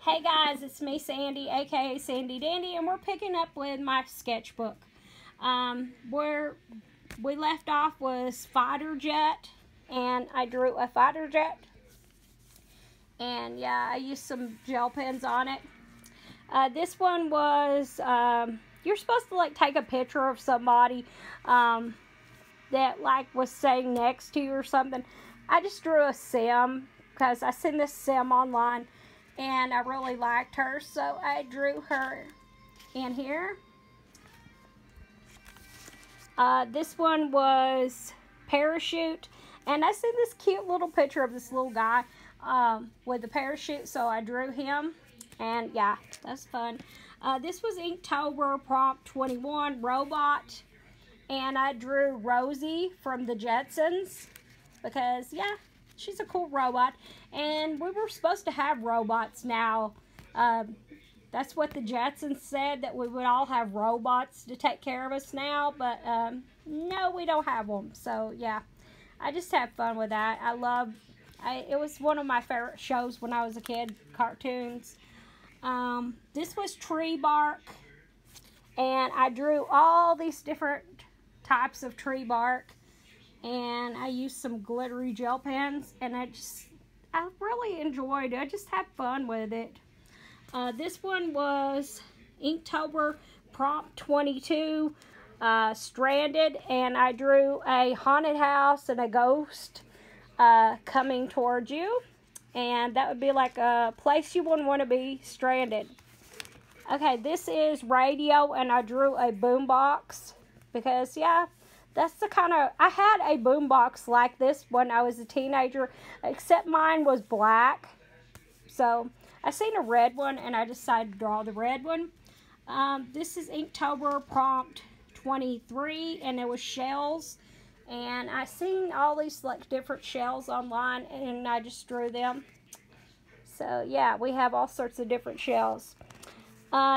Hey guys, it's me Sandy, aka Sandy Dandy, and we're picking up with my sketchbook. Where we left off was fighter jet, and I drew a fighter jet. And yeah, I used some gel pens on it. This one was, you're supposed to like take a picture of somebody that like was sitting next to you or something. I just drew a sim because I seen this sim online and I really liked her, so I drew her in here. This one was parachute, and I seen this cute little picture of this little guy with a parachute, so I drew him, and yeah, that's fun. This was Inktober Prompt 21 robot, and I drew Rosie from the Jetsons because yeah, she's a cool robot, and we were supposed to have robots now. That's what the Jetsons said, that we would all have robots to take care of us now, but no, we don't have them. So yeah, I just had fun with that. It was one of my favorite shows when I was a kid, cartoons. This was tree bark, and I drew all these different types of tree bark, and I used some glittery gel pens, and I really enjoyed it. I just had fun with it. This one was Inktober Prompt 22 Stranded, and I drew a haunted house and a ghost coming towards you, and that would be like a place you wouldn't want to be stranded. Okay, this is radio, and I drew a boombox because yeah, that's the kind of, I had a boombox like this when I was a teenager, except mine was black. So I seen a red one, and I decided to draw the red one. This is Inktober Prompt 23, and it was shells. And I seen all these like different shells online, and I just drew them. So yeah, we have all sorts of different shells.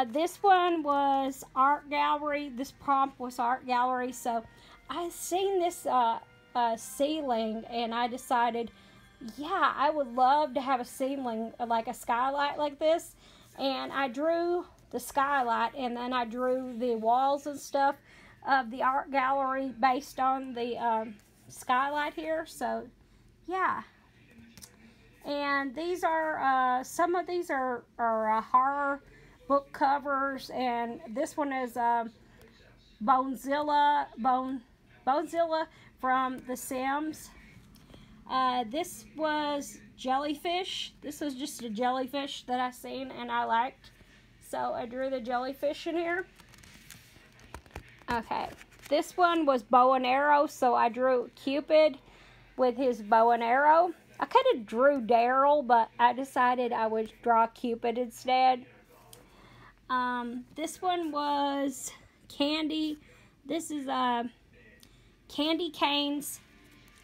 This one was art gallery. This prompt was art gallery. So I seen this ceiling, and I decided, yeah, I would love to have a ceiling, like a skylight like this. And I drew the skylight, and then I drew the walls and stuff of the art gallery based on the skylight here. So yeah, and these are some of these are horror book covers, and this one is Bonezilla from The Sims. This was jellyfish. This was just a jellyfish that I seen and I liked, so I drew the jellyfish in here. Okay, this one was bow and arrow, so I drew Cupid with his bow and arrow. I could have drew Daryl, but I decided I would draw Cupid instead. This one was Candy. This is Candy Cane's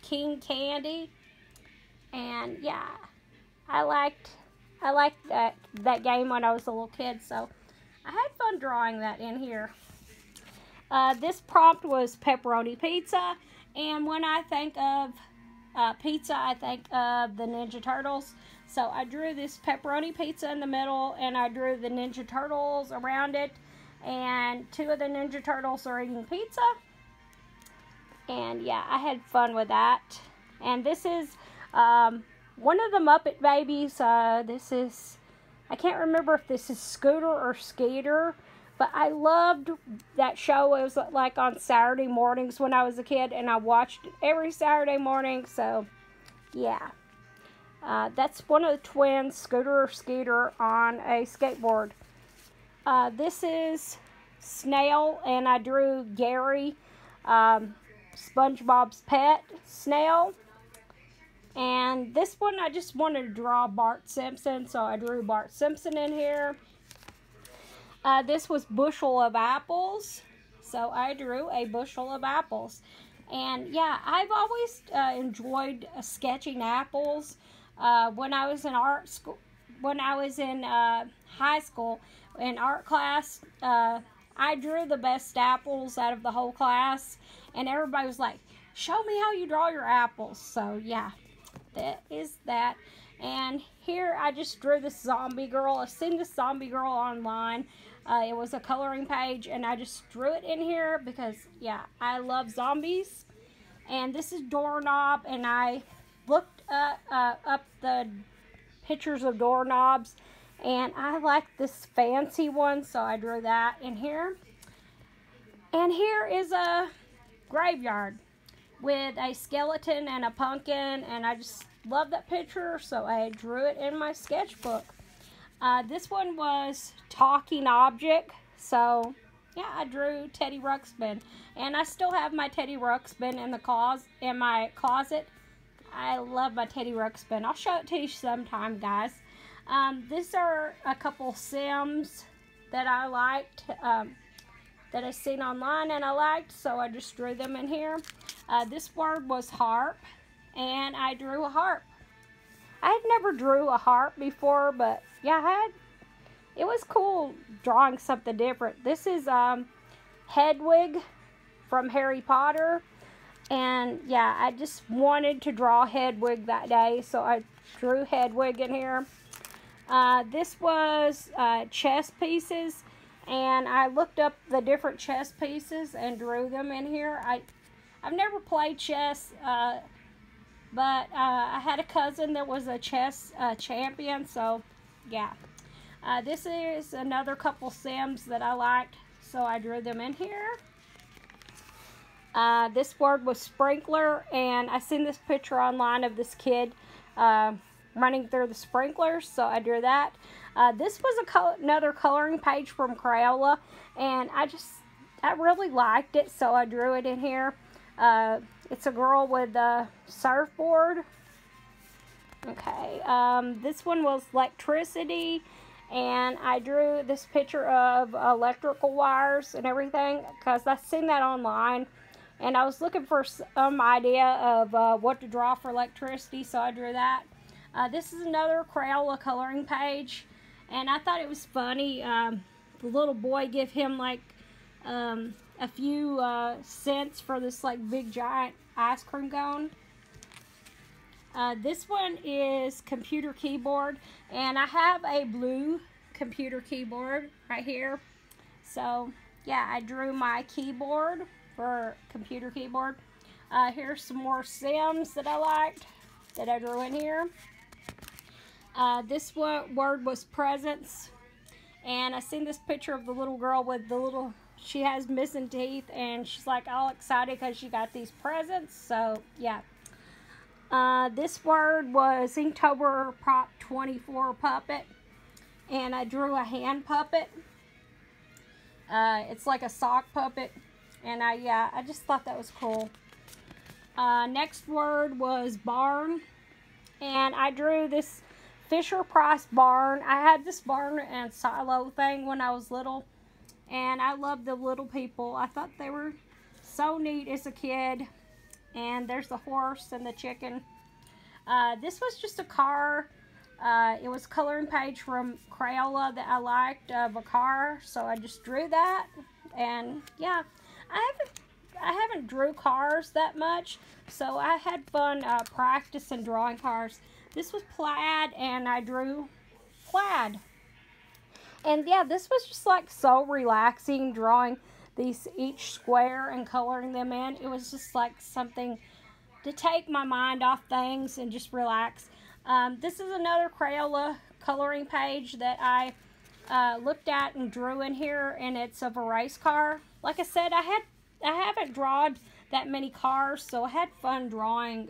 King Candy, and yeah, I liked that game when I was a little kid, so I had fun drawing that in here. This prompt was pepperoni pizza, and when I think of pizza, I think of the Ninja Turtles. So I drew this pepperoni pizza in the middle, and I drew the Ninja Turtles around it, and two of the Ninja Turtles are eating pizza. And yeah, I had fun with that. And this is one of the Muppet Babies. This is, I can't remember if this is Scooter or Skeeter, but I loved that show. It was like on Saturday mornings when I was a kid, and I watched it every Saturday morning. So yeah, that's one of the twins, Scooter or Skeeter, on a skateboard. This is Snail, and I drew Gary, SpongeBob's pet snail. And this one, I just wanted to draw Bart Simpson, so I drew Bart Simpson in here. This was bushel of apples, so I drew a bushel of apples. And yeah, I've always enjoyed sketching apples. When I was in art school, when I was in high school in art class, I drew the best apples out of the whole class, and everybody was like, show me how you draw your apples. So yeah, that is that. And here I just drew this zombie girl. I've seen this zombie girl online. It was a coloring page, and I just drew it in here because, yeah, I love zombies. And this is doorknob, and I looked up the pictures of doorknobs, and I like this fancy one, so I drew that in here. And here is a graveyard with a skeleton and a pumpkin, and I just love that picture, so I drew it in my sketchbook. This one was talking object, so yeah, I drew Teddy Ruxpin, and I still have my Teddy Ruxpin in my closet. I love my Teddy Ruxpin. I'll show it to you sometime, guys. These are a couple Sims that I liked, that I seen online and I liked, so I just drew them in here. This word was harp, and I drew a harp. I had never drew a harp before, but yeah, it was cool drawing something different. This is Hedwig from Harry Potter, and yeah, I just wanted to draw Hedwig that day, so I drew Hedwig in here. This was chess pieces, and I looked up the different chess pieces and drew them in here. I've never played chess, but I had a cousin that was a chess champion, so yeah. This is another couple Sims that I liked, so I drew them in here. This word was sprinkler, and I seen this picture online of this kid running through the sprinklers, so I drew that. This was another coloring page from Crayola, and I really liked it, so I drew it in here. It's a girl with a surfboard. Okay, this one was electricity, and I drew this picture of electrical wires and everything because I seen that online, and I was looking for some idea of what to draw for electricity, so I drew that. This is another Crayola coloring page, and I thought it was funny. The little boy gave him a few cents for this big giant ice cream cone. This one is computer keyboard, and I have a blue computer keyboard right here. So yeah, I drew my keyboard for computer keyboard. Here's some more Sims that I liked that I drew in here. This word was presents, and I seen this picture of the little girl with she has missing teeth, and she's all excited because she got these presents, so yeah. This word was Inktober Prop 24 puppet, and I drew a hand puppet. It's like a sock puppet, and I just thought that was cool. Next word was barn, and I drew this Fisher-Price barn. I had this barn and silo thing when I was little, and I loved the little people. I thought they were so neat as a kid. And there's the horse and the chicken. This was just a car. It was a coloring page from Crayola that I liked of a car, so I just drew that. And yeah, I haven't drew cars that much, so I had fun practicing drawing cars. This was plaid, and I drew plaid. And yeah, this was just so relaxing, drawing each square and coloring them in. It was just something to take my mind off things and just relax. This is another Crayola coloring page that I looked at and drew in here, and it's of a race car. Like I said, I haven't drawn that many cars, so I had fun drawing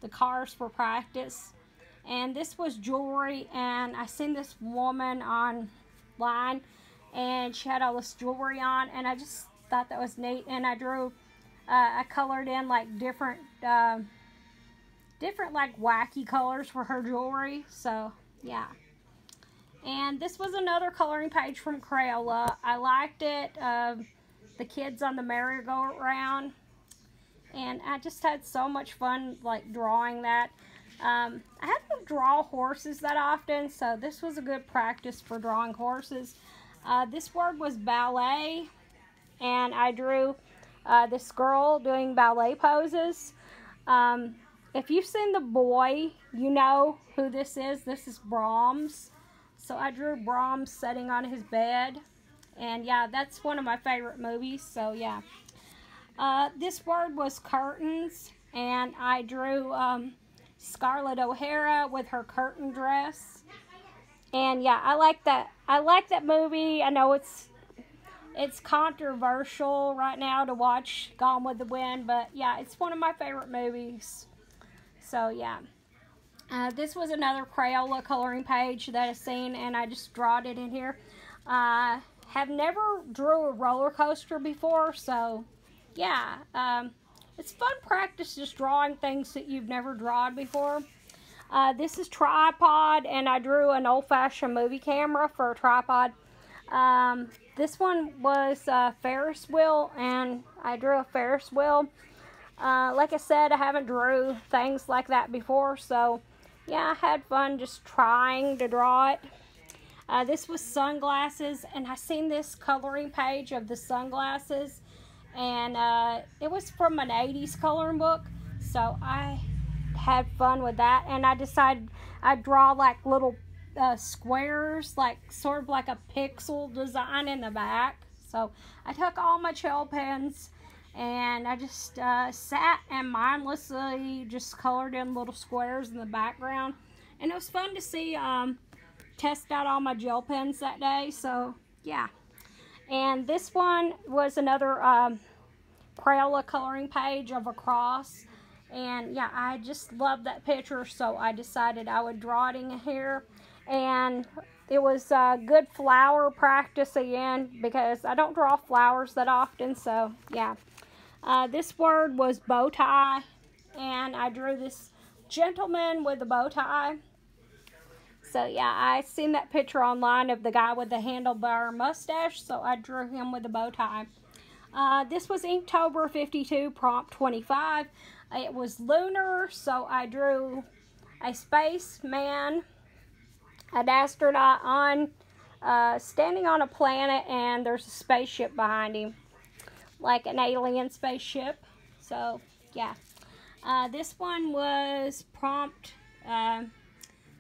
the cars for practice. And this was jewelry, and I seen this woman online, and she had all this jewelry on, and I just thought that was neat. And I drew, I colored in different wacky colors for her jewelry. So yeah. And this was another coloring page from Crayola. I liked it. The kids on the merry-go-round, and I just had so much fun drawing that. I haven't draw horses that often, so this was a good practice for drawing horses. This word was ballet, and I drew this girl doing ballet poses. if you've seen The Boy, you know who this is. This is Brahms. So I drew Brahms sitting on his bed. And yeah, that's one of my favorite movies. So yeah. This word was curtains. And I drew Scarlett O'Hara with her curtain dress. And yeah, I like that. I like that movie. I know it's controversial right now to watch Gone with the Wind, but yeah, it's one of my favorite movies. So yeah. This was another Crayola coloring page that I've seen, and I just drawed it in here. Have never drew a roller coaster before, so yeah. It's fun practice just drawing things that you've never drawn before. This is tripod, and I drew an old-fashioned movie camera for a tripod. This one was Ferris wheel, and I drew a Ferris wheel. Like I said, I haven't drew things like that before, so yeah, I had fun just trying to draw it. This was sunglasses, and I seen this coloring page of the sunglasses, and it was from an 80s coloring book, so I had fun with that, and I decided I'd draw like little squares, like sort of like a pixel design in the back. So I took all my gel pens and I just sat and mindlessly just colored in little squares in the background, and it was fun to see test out all my gel pens that day. So yeah. And this one was another Crayola coloring page of a cross, and yeah, I just love that picture, so I decided I would draw it in here. And it was good flower practice again, because I don't draw flowers that often, so yeah. This word was bow tie, and I drew this gentleman with a bow tie. So yeah, I seen that picture online of the guy with the handlebar mustache, so I drew him with a bow tie. This was Inktober 52, prompt 25. It was lunar, so I drew a spaceman, an astronaut on standing on a planet, and there's a spaceship behind him, like an alien spaceship. So yeah. This one was prompt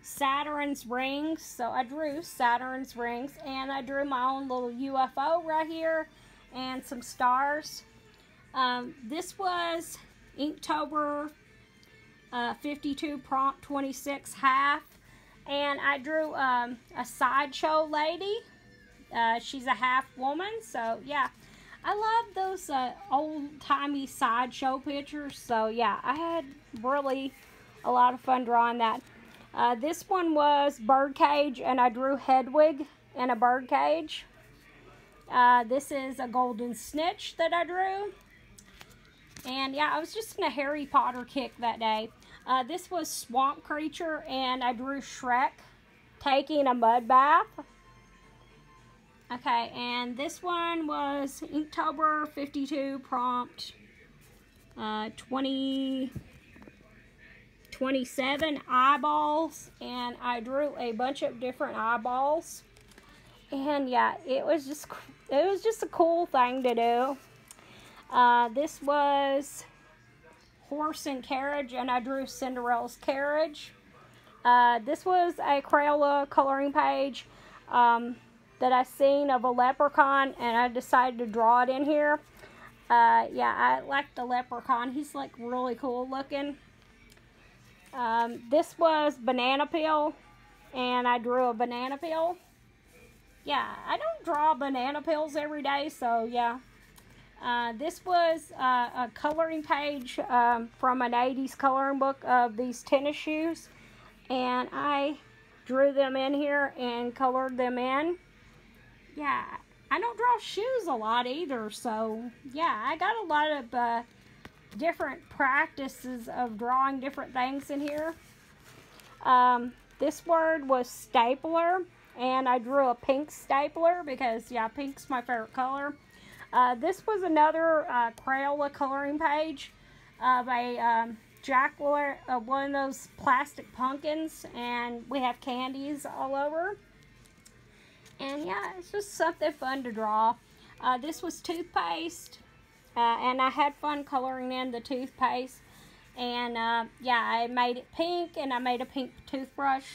Saturn's rings, so I drew Saturn's rings, and I drew my own little UFO right here and some stars. This was Inktober 52, prompt 26, half, and I drew a sideshow lady. She's a half woman, so yeah. I love those old-timey sideshow pictures, so yeah, I had really a lot of fun drawing that. This one was birdcage, and I drew Hedwig in a birdcage. This is a golden snitch that I drew. And yeah, I was just in a Harry Potter kick that day. This was Swamp Creature, and I drew Shrek taking a mud bath. Okay, and this one was Inktober 52, prompt 27, eyeballs, and I drew a bunch of different eyeballs. And yeah, it was just a cool thing to do. This was horse and carriage, and I drew Cinderella's carriage. This was a Crayola coloring page that I seen of a leprechaun, and I decided to draw it in here. Yeah, I like the leprechaun. He's like really cool looking. This was banana peel, and I drew a banana peel. Yeah, I don't draw banana peels every day, so yeah. This was a coloring page from an 80s coloring book of these tennis shoes, and I drew them in here and colored them in. Yeah, I don't draw shoes a lot either, so yeah, I got a lot of different practices of drawing different things in here. This word was stapler, and I drew a pink stapler because, yeah, pink's my favorite color. This was another Crayola coloring page of a one of those plastic pumpkins, and we have candies all over. And yeah, it's just something fun to draw. This was toothpaste, and I had fun coloring in the toothpaste. And yeah, I made it pink, and I made a pink toothbrush.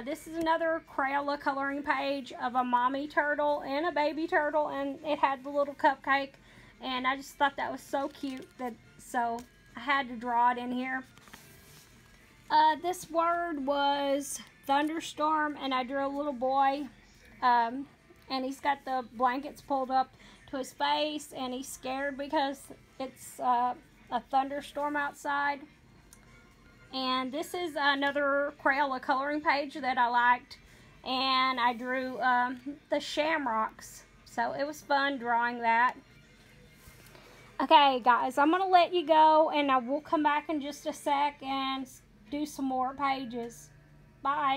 This is another Crayola coloring page of a mommy turtle and a baby turtle, and it had the little cupcake, and I just thought that was so cute, so I had to draw it in here. This word was thunderstorm, and I drew a little boy, and he's got the blankets pulled up to his face, and he's scared because it's a thunderstorm outside. And this is another Crayola coloring page that I liked, and I drew the shamrocks, so it was fun drawing that. Okay guys, I'm gonna let you go, and I will come back in just a sec and do some more pages. Bye.